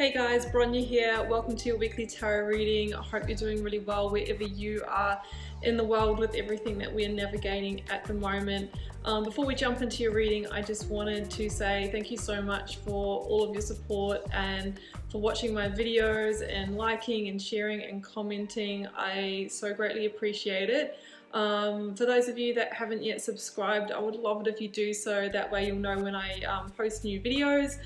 Hey guys, Bronya here. Welcome to your weekly tarot reading. I hope you're doing really well wherever you are in the world with everything that we're navigating at the moment. Before we jump into your reading, I just wanted to say thank you so much for all of your support and for watching my videos and liking and sharing and commenting. I so greatly appreciate it. For those of you that haven't yet subscribed, I would love it if you do so. That way you'll know when I post new videos.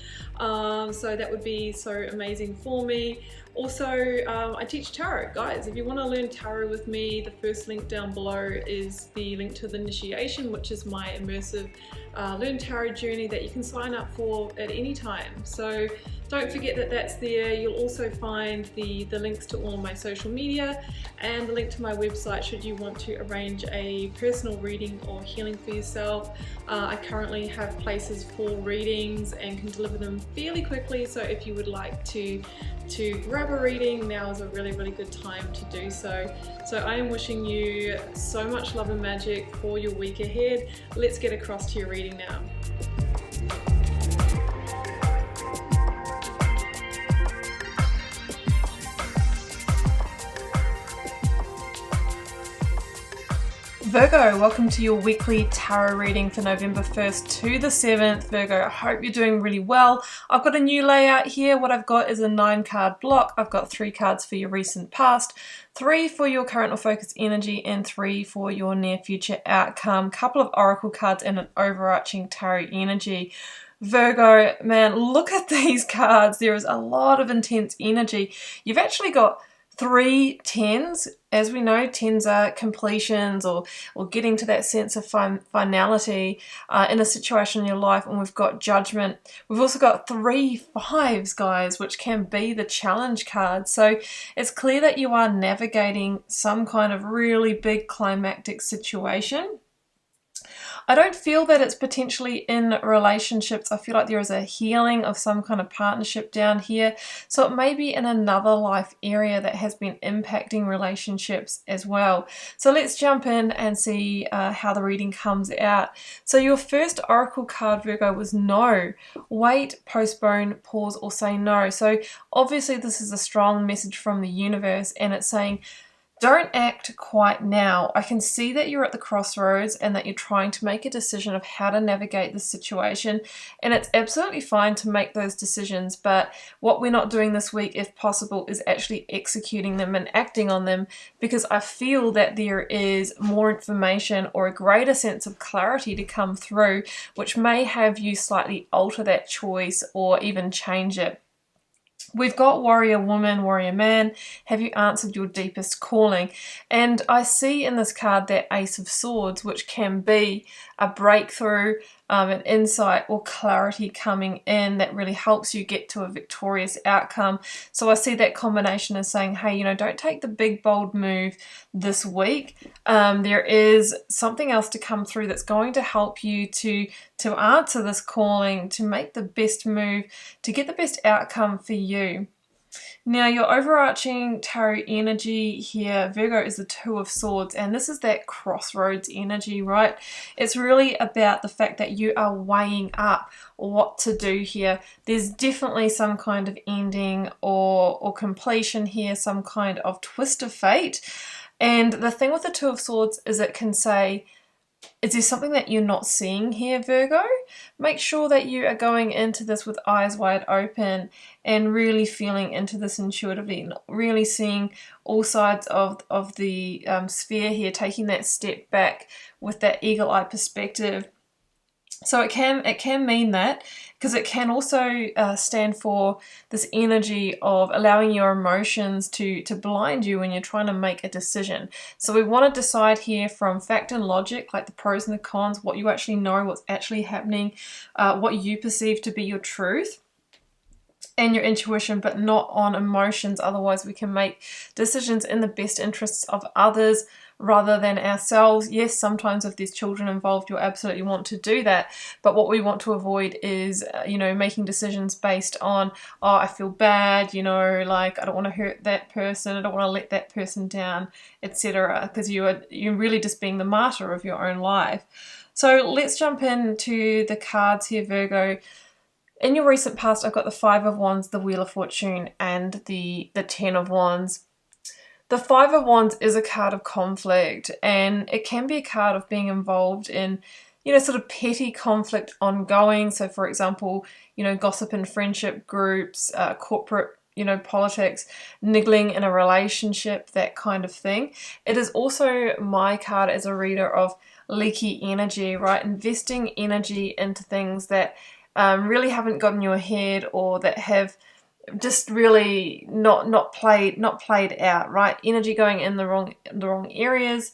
So that would be so amazing for me. Also, I teach tarot, guys. If you want to learn tarot with me, the first link down below is the link to the initiation, which is my immersive learn tarot journey that you can sign up for at any time. So don't forget that that's there. You'll also find the links to all of my social media and the link to my website should you want to arrange a personal reading or healing for yourself. I currently have places for readings and can deliver them fairly quickly, so if you would like to grab a reading, now is a really good time to do so. So I am wishing you so much love and magic for your week ahead. Let's get across to your reading now. Virgo, welcome to your weekly tarot reading for November 1st to the 7th. Virgo, I hope you're doing really well. I've got a new layout here. What I've got is a 9-card block. I've got 3 cards for your recent past, 3 for your current or focus energy, and 3 for your near future outcome. Couple of oracle cards and an overarching tarot energy. Virgo, man, look at these cards. There is a lot of intense energy. You've actually got 3 10s. As we know, 10s are completions or getting to that sense of finality in a situation in your life, and we've got judgment. We've also got 3 5s, guys, which can be the challenge card. So it's clear that you are navigating some kind of really big climactic situation. I don't feel that it's potentially in relationships. I feel like there is a healing of some kind of partnership down here. So it may be in another life area that has been impacting relationships as well. So let's jump in and see how the reading comes out. So your first oracle card, Virgo, was no. Wait, postpone, pause, or say no. So obviously this is a strong message from the universe, and it's saying, don't act quite now. I can see that you're at the crossroads and that you're trying to make a decision of how to navigate this situation, and it's absolutely fine to make those decisions, but what we're not doing this week, if possible, is actually executing them and acting on them, because I feel that there is more information or a greater sense of clarity to come through, which may have you slightly alter that choice or even change it. We've got warrior woman, warrior man. Have you answered your deepest calling? And I see in this card that Ace of Swords, which can be a breakthrough, an insight or clarity coming in that really helps you get to a victorious outcome. So I see that combination as saying, hey, don't take the big bold move this week. There is something else to come through that's going to help you to answer this calling, to make the best move, to get the best outcome for you. Now, your overarching tarot energy here, Virgo, is the 2 of Swords, and this is that crossroads energy, right? It's really about the fact that you are weighing up what to do here. There's definitely some kind of ending or completion here, some kind of twist of fate. And the thing with the 2 of Swords is it can say, is there something that you're not seeing here, Virgo? Make sure that you are going into this with eyes wide open and really feeling into this intuitively, really seeing all sides of the sphere here, taking that step back with that eagle-eye perspective. So it can mean that, because it can also stand for this energy of allowing your emotions to blind you when you're trying to make a decision. So we want to decide here from fact and logic, like the pros and the cons, what you actually know, what's actually happening, what you perceive to be your truth and your intuition, but not on emotions. Otherwise we can make decisions in the best interests of others rather than ourselves. Yes, sometimes if there's children involved, you'll absolutely want to do that, but what we want to avoid is making decisions based on, oh, I feel bad, like I don't want to hurt that person, I don't want to let that person down, etc., because you're really just being the martyr of your own life. So let's jump into the cards here, Virgo. In your recent past, I've got the Five of Wands, the Wheel of Fortune, and the Ten of Wands. The Five of Wands is a card of conflict, and it can be a card of being involved in, you know, sort of petty conflict ongoing. So for example, you know, gossip in friendship groups, corporate, you know, politics, niggling in a relationship, that kind of thing. It is also my card as a reader of leaky energy, right? Investing energy into things that really haven't gotten your head, or that have just really not played out, right? Energy going in the wrong areas.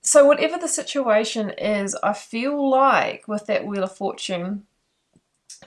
So whatever the situation is, I feel like with that Wheel of Fortune,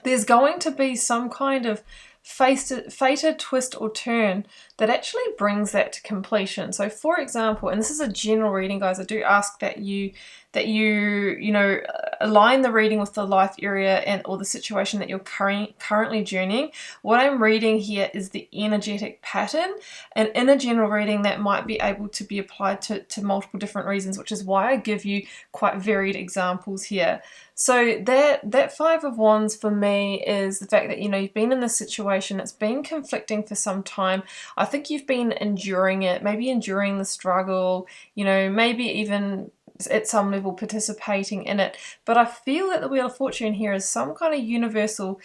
there's going to be some kind of fated twist or turn that actually brings that to completion. So for example, and this is a general reading, guys, I do ask that you know, align the reading with the life area and or the situation that you're currently journeying. What I'm reading here is the energetic pattern, and in a general reading that might be able to be applied to multiple different reasons, which is why I give you quite varied examples here. So that Five of Wands for me is the fact that, you know, you've been in this situation, it's been conflicting for some time. I think you've been enduring it, maybe enduring the struggle, you know, maybe even at some level participating in it. But I feel that the Wheel of Fortune here is some kind of universal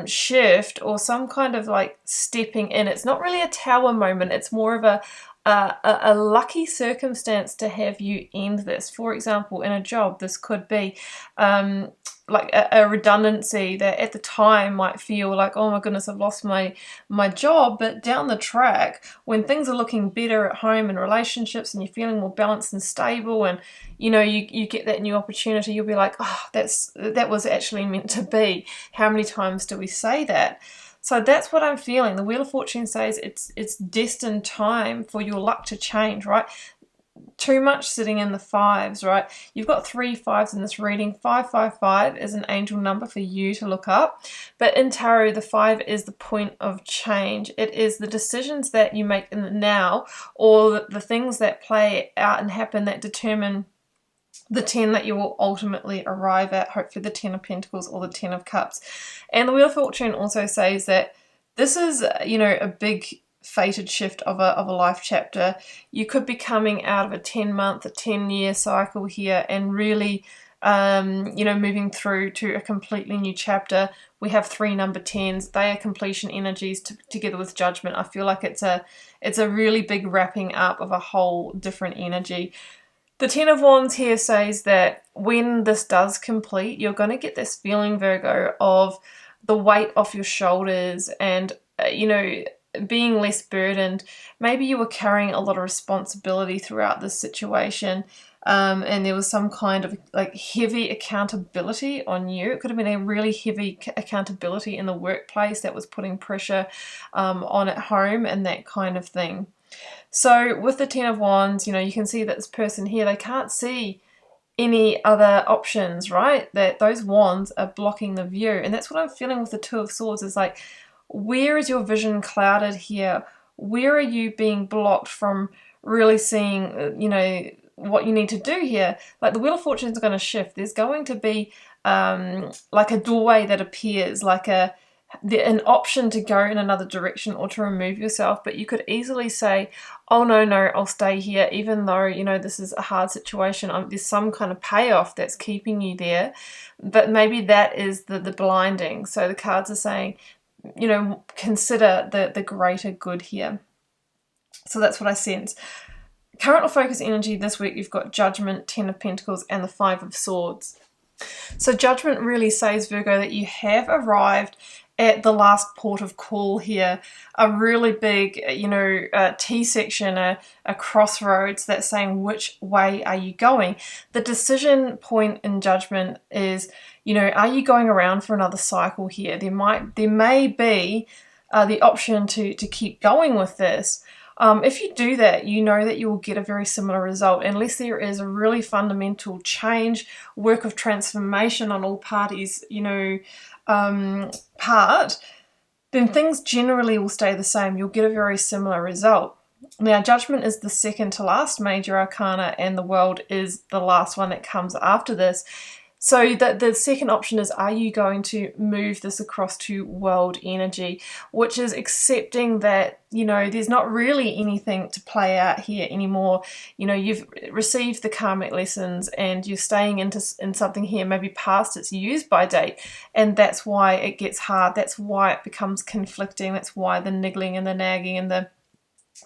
shift, or some kind of like stepping in. It's not really a tower moment, it's more of a lucky circumstance to have you end this. For example, in a job, this could be like a redundancy that at the time might feel like, oh my goodness, I've lost my job, but down the track, when things are looking better at home and relationships, and you're feeling more balanced and stable, and you know, you get that new opportunity, you'll be like, oh, that was actually meant to be. How many times do we say that? So that's what I'm feeling. The Wheel of Fortune says it's destined time for your luck to change, right? Too much sitting in the fives, right? You've got 3 5s in this reading. 555 is an angel number for you to look up. But in tarot, the 5 is the point of change. It is the decisions that you make in the now, or the things that play out and happen that determine the 10 that you will ultimately arrive at, hopefully the 10 of Pentacles or the 10 of Cups. And the Wheel of Fortune also says that this is, you know, a big fated shift of a life chapter. You could be coming out of a 10-month, a 10-year cycle here, and really, you know, moving through to a completely new chapter. We have 3 number 10s. They are completion energies together with Judgment. I feel like it's a really big wrapping up of a whole different energy. The 10 of Wands here says that when this does complete, you're going to get this feeling, Virgo, of the weight off your shoulders, and, you know, being less burdened. Maybe you were carrying a lot of responsibility throughout this situation, and there was some kind of like heavy accountability on you. It could have been a really heavy accountability in the workplace that was putting pressure on at home and that kind of thing. So with the 10 of Wands, you know, you can see that this person here, they can't see any other options, right? That those wands are blocking the view. And that's what I'm feeling with the 2 of Swords, is like, where is your vision clouded here? Where are you being blocked from really seeing, you know, what you need to do here? Like the Wheel of Fortune is going to shift. There's going to be like a doorway that appears, like an option to go in another direction or to remove yourself, but you could easily say, oh no, I'll stay here, even though, you know, this is a hard situation. There's some kind of payoff that's keeping you there, but maybe that is the blinding. So the cards are saying, you know, consider the greater good here. So that's what I sense. Current or focus energy this week, you've got Judgment, 10 of Pentacles, and the 5 of Swords. So Judgment really says, Virgo, that you have arrived at the last port of call here, a really big, you know, T-section, a crossroads that's saying, which way are you going? The decision point in Judgment is, you know, are you going around for another cycle here? There may be the option to keep going with this. If you do that, you know that you will get a very similar result, unless there is a really fundamental change, work of transformation on all parties, you know, part, then things generally will stay the same. You'll get a very similar result. Now, Judgment is the second to last major arcana, and the World is the last one that comes after this. So the second option is, are you going to move this across to world energy, which is accepting that, you know, there's not really anything to play out here anymore. You know, you've received the karmic lessons and you're staying in something here maybe past its use by date, and that's why it gets hard. That's why it becomes conflicting. That's why the niggling and the nagging and the,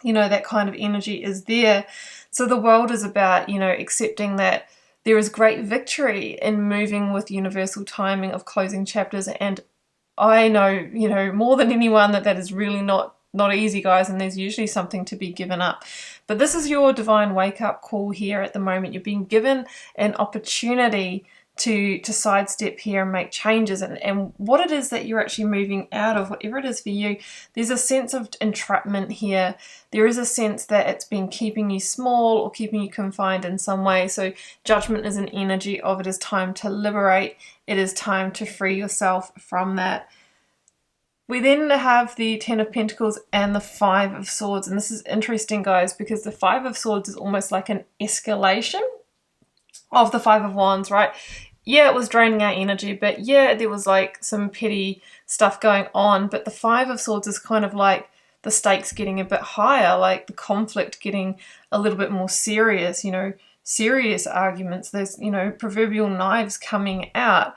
you know, that kind of energy is there. So the world is about, you know, accepting that there is great victory in moving with universal timing of closing chapters. And I know, you know, more than anyone that is really not easy, guys, and there's usually something to be given up. But this is your divine wake-up call here at the moment. You're being given an opportunity to sidestep here and make changes, and what it is that you're actually moving out of, whatever it is for you. There's a sense of entrapment here. There is a sense that it's been keeping you small or keeping you confined in some way. So judgment is an energy of it is time to liberate. It is time to free yourself from that. We then have the Ten of Pentacles and the Five of Swords, and this is interesting, guys, because the Five of Swords is almost like an escalation of the Five of Wands, right? Yeah, it was draining our energy, but yeah, there was like some petty stuff going on. But the Five of Swords is kind of like the stakes getting a bit higher, like the conflict getting a little bit more serious, you know, serious arguments. There's, you know, proverbial knives coming out.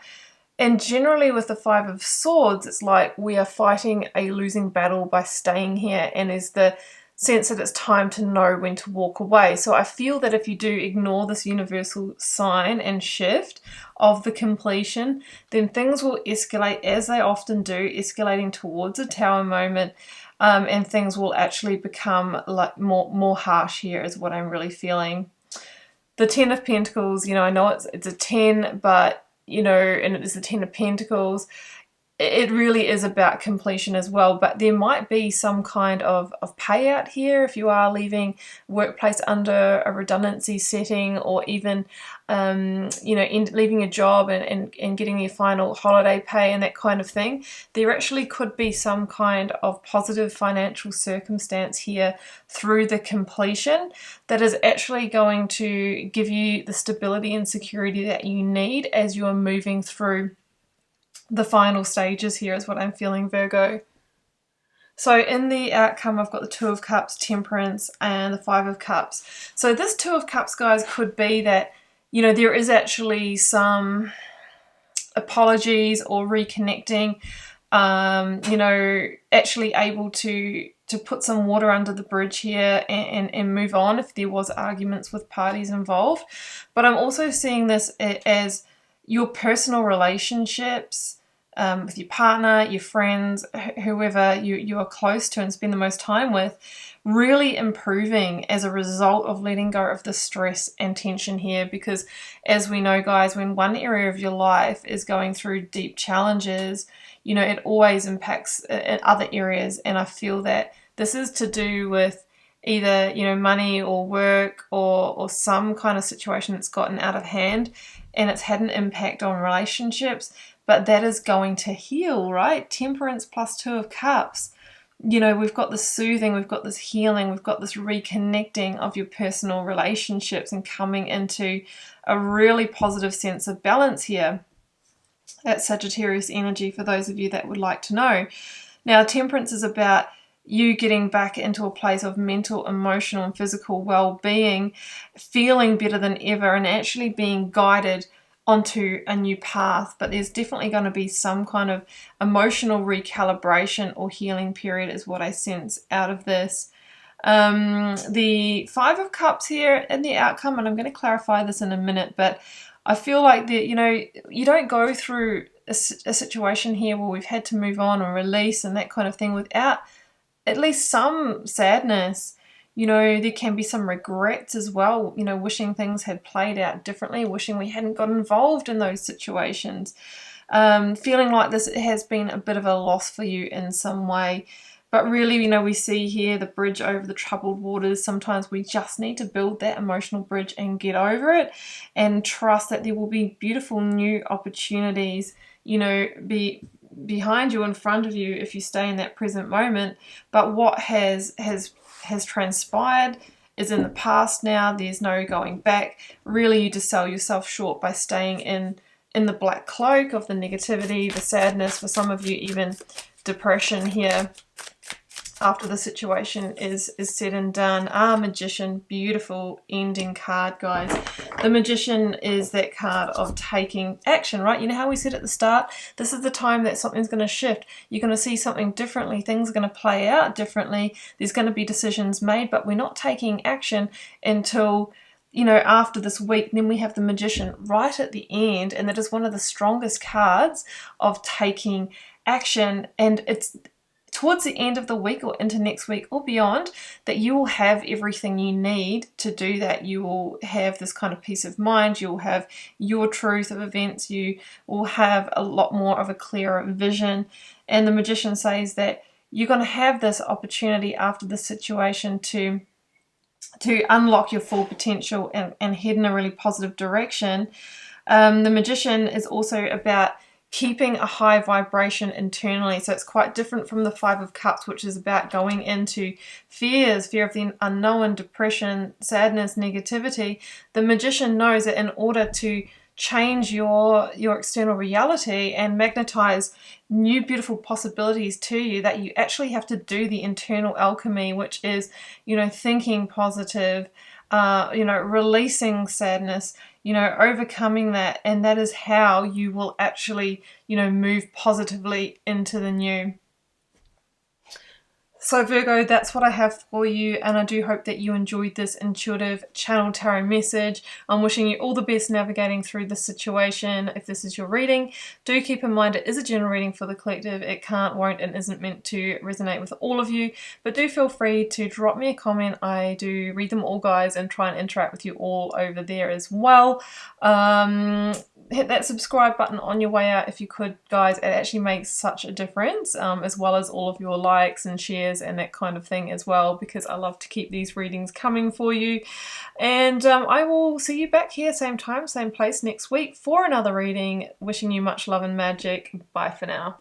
And generally with the Five of Swords, it's like we are fighting a losing battle by staying here, and is the sense that it's time to know when to walk away. So I feel that if you do ignore this universal sign and shift of the completion, then things will escalate, as they often do, escalating towards a Tower moment, and things will actually become like more harsh here is what I'm really feeling. The Ten of Pentacles, you know, I know it's a 10, but, you know, and it is the Ten of Pentacles. It really is about completion as well, but there might be some kind of payout here if you are leaving workplace under a redundancy setting, or even, you know, leaving a job and getting your final holiday pay and that kind of thing. There actually could be some kind of positive financial circumstance here through the completion that is actually going to give you the stability and security that you need as you are moving through the final stages here, is what I'm feeling, Virgo. So in the outcome, I've got the Two of Cups, Temperance, and the Five of Cups. So this Two of Cups, guys, could be that, you know, there is actually some apologies or reconnecting, you know, actually able to put some water under the bridge here and move on if there was arguments with parties involved. But I'm also seeing this as your personal relationships with your partner, your friends, whoever you are close to and spend the most time with, really improving as a result of letting go of the stress and tension here. Because as we know, guys, when one area of your life is going through deep challenges, you know, it always impacts in other areas. And I feel that this is to do with either, you know, money or work or some kind of situation that's gotten out of hand and it's had an impact on relationships, but that is going to heal, right? Temperance plus Two of Cups. You know, we've got this soothing, we've got this healing, we've got this reconnecting of your personal relationships and coming into a really positive sense of balance here. That's Sagittarius energy for those of you that would like to know. Now, Temperance is about you getting back into a place of mental, emotional, and physical well-being, feeling better than ever, and actually being guided onto a new path. But there's definitely going to be some kind of emotional recalibration or healing period is what I sense out of this. The Five of Cups here in the outcome, and I'm going to clarify this in a minute, but I feel like that, you know, you don't go through a situation here where we've had to move on or release and that kind of thing without at least some sadness. You know, there can be some regrets as well, you know, wishing things had played out differently, wishing we hadn't got involved in those situations, feeling like this has been a bit of a loss for you in some way. But really, you know, we see here the bridge over the troubled waters. Sometimes we just need to build that emotional bridge and get over it and trust that there will be beautiful new opportunities, you know, behind you, in front of you, if you stay in that present moment. But what has transpired is in the past now. There's no going back. Really, you just sell yourself short by staying in in the black cloak of the negativity, the sadness, for some of you even depression here after the situation is said and done. Magician, beautiful ending card, guys. The Magician is that card of taking action, right? You know how we said at the start, this is the time that something's going to shift. You're going to see something differently. Things are going to play out differently. There's going to be decisions made, but we're not taking action until, you know, after this week. Then we have the Magician right at the end, and that is one of the strongest cards of taking action. And it's towards the end of the week or into next week or beyond that you will have everything you need to do that. You will have this kind of peace of mind. You'll have your truth of events. You will have a lot more of a clearer vision. And the Magician says that you're going to have this opportunity after this situation to unlock your full potential and head in a really positive direction. The Magician is also about keeping a high vibration internally. So it's quite different from the Five of Cups, which is about going into fears, fear of the unknown, depression, sadness, negativity. The Magician knows that in order to change your external reality and magnetize new beautiful possibilities to you, that you actually have to do the internal alchemy, which is, you know, thinking positive, you know, releasing sadness, you know, overcoming that. And that is how you will actually, you know, move positively into the new. So Virgo, that's what I have for you, and I do hope that you enjoyed this intuitive channel tarot message. I'm wishing you all the best navigating through this situation. If this is your reading, do keep in mind it is a general reading for the collective. It can't, won't, and isn't meant to resonate with all of you, but do feel free to drop me a comment. I do read them all, guys, and try and interact with you all over there as well. Hit that subscribe button on your way out if you could, guys. It actually makes such a difference, as well as all of your likes and shares and that kind of thing as well, because I love to keep these readings coming for you. And I will see you back here same time, same place next week for another reading. Wishing you much love and magic. Bye for now.